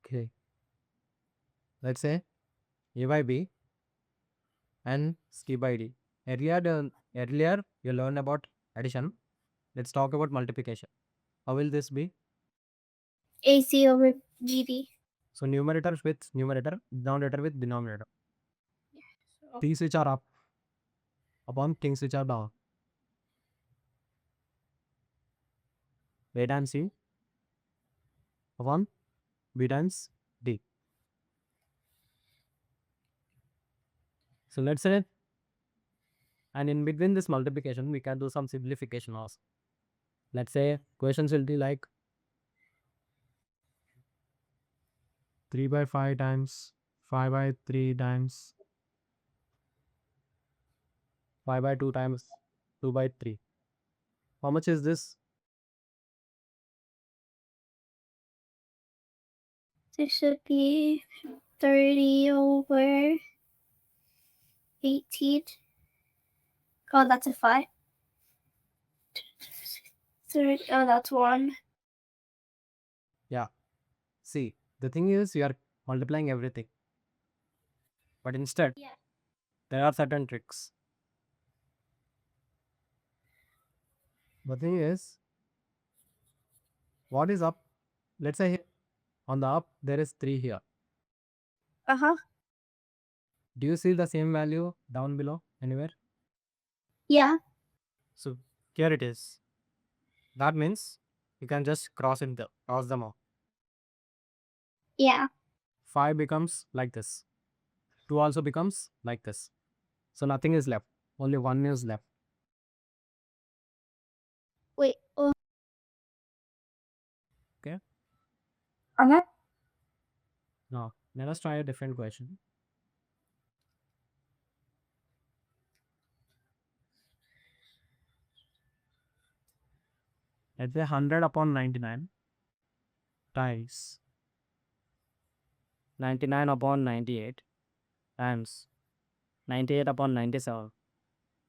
Okay. Let's say A by B and C by D. Earlier you learned about addition. Let's talk about multiplication. How will this be? AC over GD. So numerator with numerator, denominator with denominator. So, Things which are up upon things which are down. A times C upon B times D. So let's say, and in between this multiplication, we can do some simplification also. Let's say questions will be like 3 by 5 times 5 by 3 times 5 by 2 times 2 by 3. How much is this? this should be 30 over 18. Oh, that's a 5. 30, oh, that's 1. Yeah. See, the thing is you are multiplying everything. But instead, Yeah. there are certain tricks. The thing is, what is up? Let's say on the up, there is 3 here. Uh-huh. Do you see the same value down below anywhere? Yeah. So here it is. That means you can just cross them off. Yeah. 5 becomes like this. 2 also becomes like this. So nothing is left. Only 1 is left. Wait. Oh. Okay. Uh-huh. Now let us try a different question. Let's say 100 upon 99 times 99 upon 98 times 98 upon 97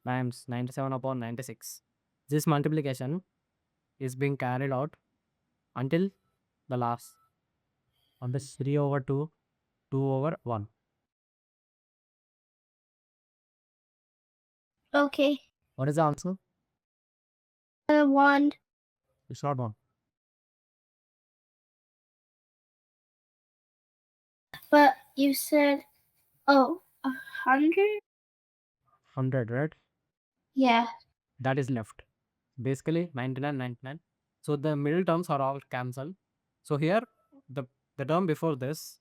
times 97 upon 96. This multiplication is being carried out until the last on this 3 over 2, 2 over 1. Okay. What is the answer? 1. It's not 1. But you said, oh, 100? 100, right? Yeah. That is left. Basically 99, 99. So the middle terms are all cancelled. So here the term before this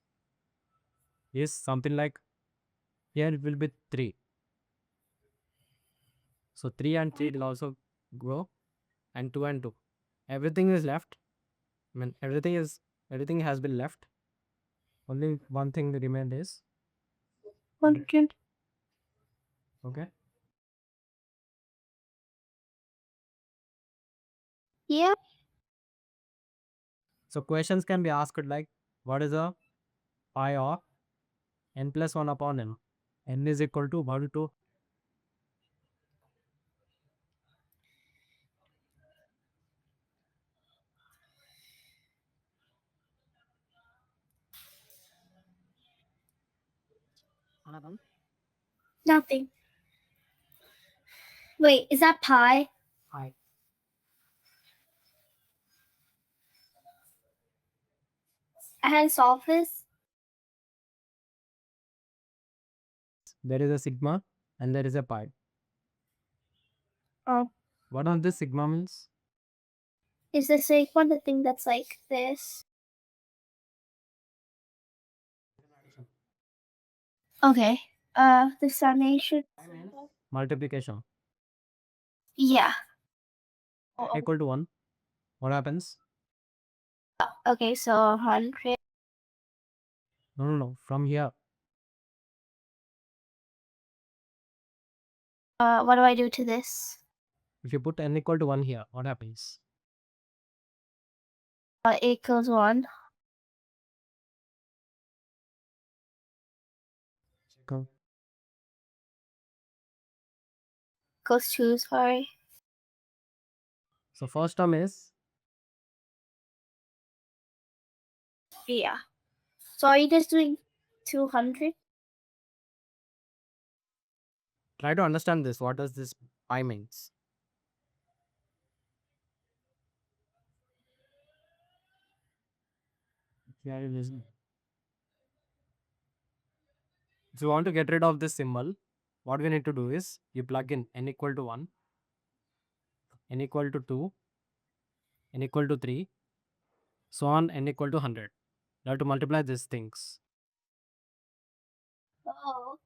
is something like, here it will be 3. So 3 and 3 will also go, and 2 and 2. Everything is left. I mean everything has been left. Only one thing remained is 100. okay. Yeah. So questions can be asked like, what is a pi of n plus 1 upon n? N is equal to 1 to Nothing. Wait, is that pi? I. I hadn't solved this. There is a sigma and there is a pi. Oh. What are the sigma means? Is this like one of the thing that's like this? Okay. The summation. Multiplication. Yeah. Equal to 1. What happens? Okay, so 100. No. From here, What do I do to this? if you put n equal to 1 here, what happens? Equals 1. Go. Equals 2, sorry. So first term is Yeah. So are you just doing 200? Try to understand this. What does this pi means? Yeah, you listen. If you want to get rid of this symbol, what we need to do is you plug in n equal to 1, n equal to 2, n equal to 3, so on n equal to 100. You have to multiply these things. Oh.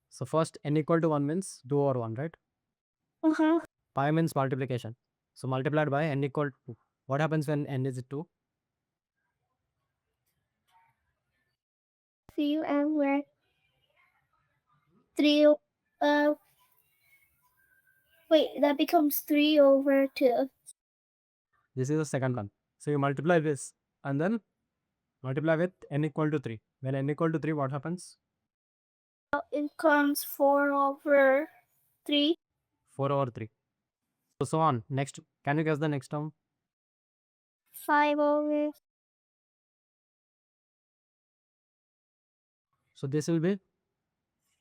So first n equal to 1 means 2 over 1, right? Uh-huh. Pi means multiplication. So multiplied by n equal to 2. What happens when n is 2? 3 over 3. Wait, that becomes 3 over 2. This is the second one. So you multiply this and then multiply with n equal to 3. When n equal to 3, what happens? It comes 4 over 3. 4 over 3. So on. Next, can you guess the next term? 5 over. So this will be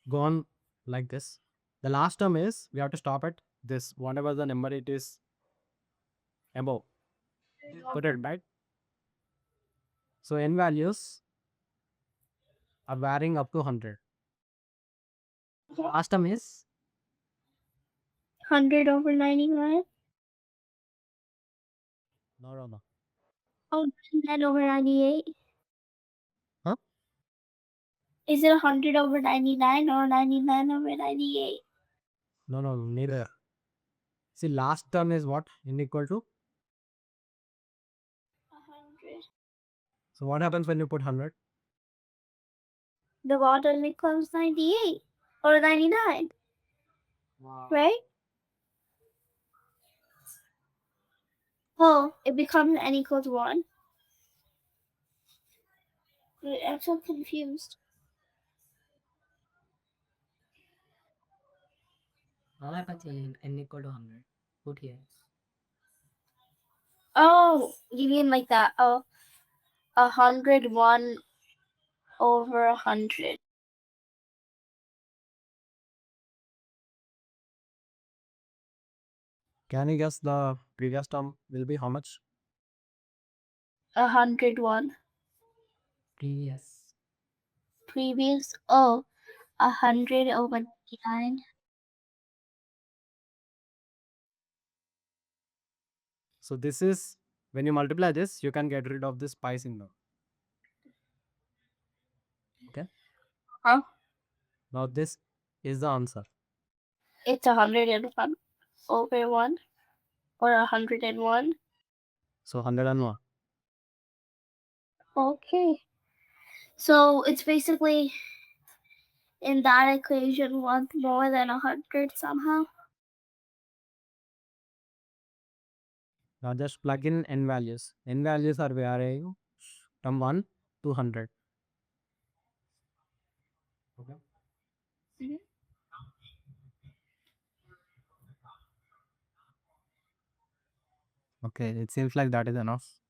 gone like this. The last term is we have to stop at this, whatever the number it is above. Put it right. So n values are varying up to 100. Last term is 100 over 99. no. Oh, 99 over 98. Huh? Is it 100 over 99 or 99 over 98? No, neither. See, last term is what? N equal to. 100. So what happens when you put 100? The bottom becomes 98 or 99, right? Oh, it becomes n equals 1. Wait, I'm so confused. What happens when n equal to 100? Put here. Oh, you mean like that? Oh, 101 over 100. Can you guess the previous term will be how much? 101. Previous. Previous, oh, 100 over 99. So this is when you multiply this, you can get rid of this pi symbol. Okay. Huh? Now this is the answer. It's 101 over 1 or 101. So 101. Okay. So it's basically in that equation 1 more than 100 somehow. Now just plug in n values. N values are varying from 1 to 100. Okay. Mhm. Okay, it seems like that is enough.